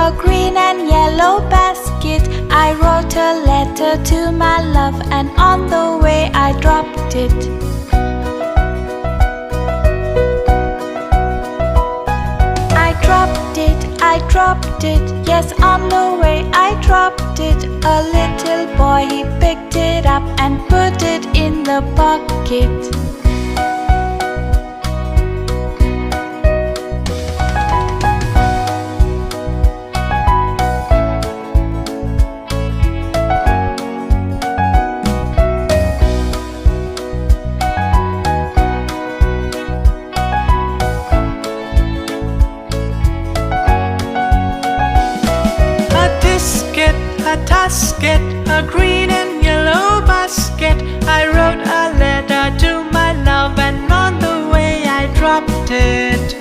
a green and yellow basket. I wrote a letter to my love, and on the way I dropped it. I dropped it, yes, on the way I dropped it. A little boy, he picked it up and put it in the pocket. A tasket, a green and yellow basket. I wrote a letter to my love, and on the way I dropped it.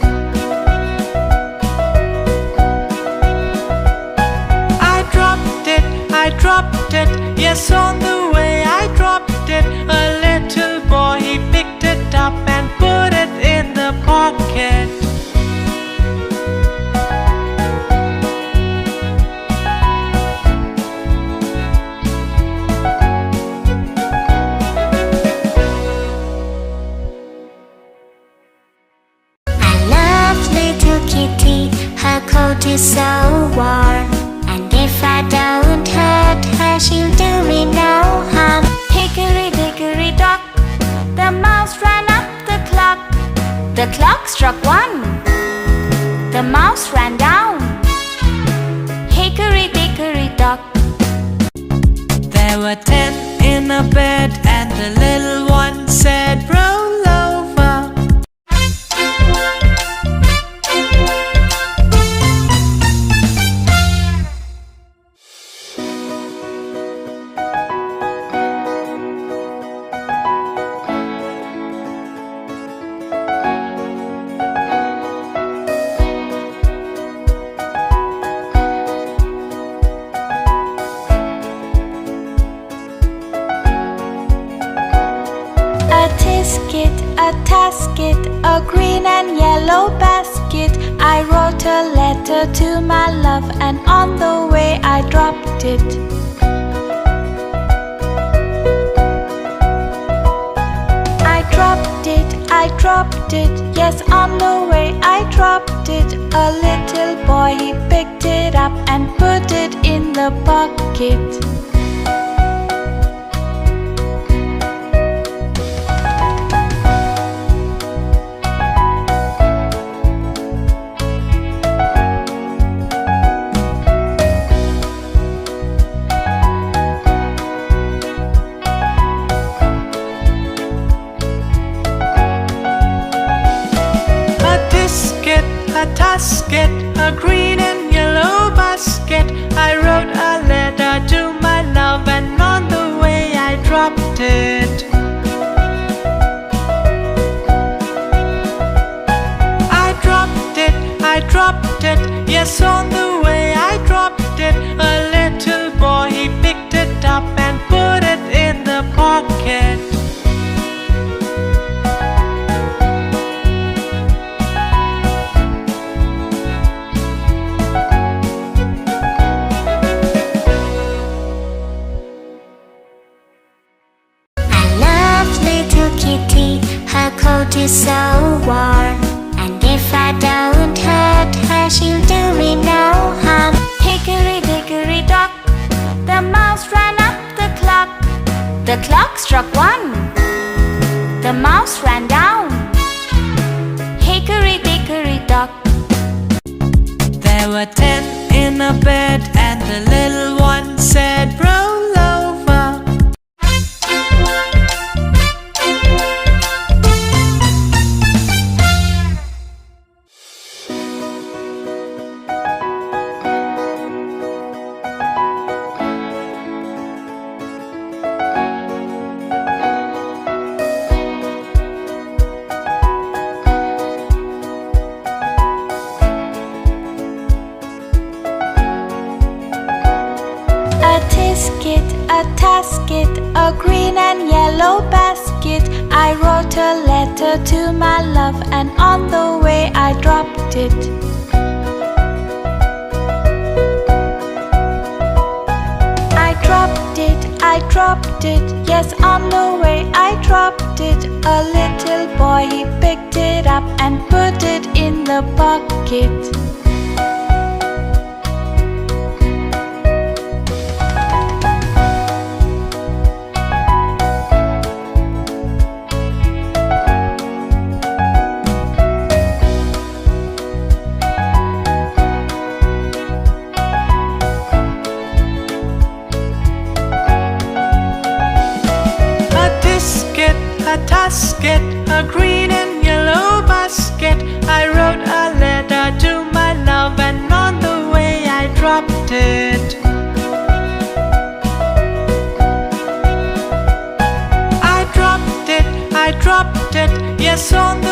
I dropped it, yes, on the way I dropped it. A little boy, he picked it up and put it in the pocket. Her coat is so warm, and if I don't hurt her, she'll do me no harm. Hickory dickory dock, the mouse ran up the clock. The clock struck 1, the mouse ran down. Hickory dickory dock. There were 10 in a bed, and the little one said, roll over. A tasket, a green and yellow basket. I wrote a letter to my love, and on the way I dropped it. I dropped it, yes, on the way I dropped it. A little boy, he picked it up and put it in the pocket. A tasket, a green and yellow basket. I wrote a letter to my love, and on the way I dropped it. I dropped it, yes, on the way I dropped it. A little boy, he picked it up and put it in the pocket. Her coat is so warm, and if I don't hurt her, she'll do me no harm. Hickory dickory dock, the mouse ran up the clock. The clock struck 1, the mouse ran down. Hickory dickory dock. There were 10 in a bed, and the little one said, roll over. A tasket, a green and yellow basket. I wrote a letter to my love, and on the way I dropped it. I dropped it. Yes, on the way I dropped it. A little boy, he picked it up and put it in the pocket. A tasket, a green and yellow basket. I wrote a letter to my love, and on the way I dropped it. I dropped it, yes, on the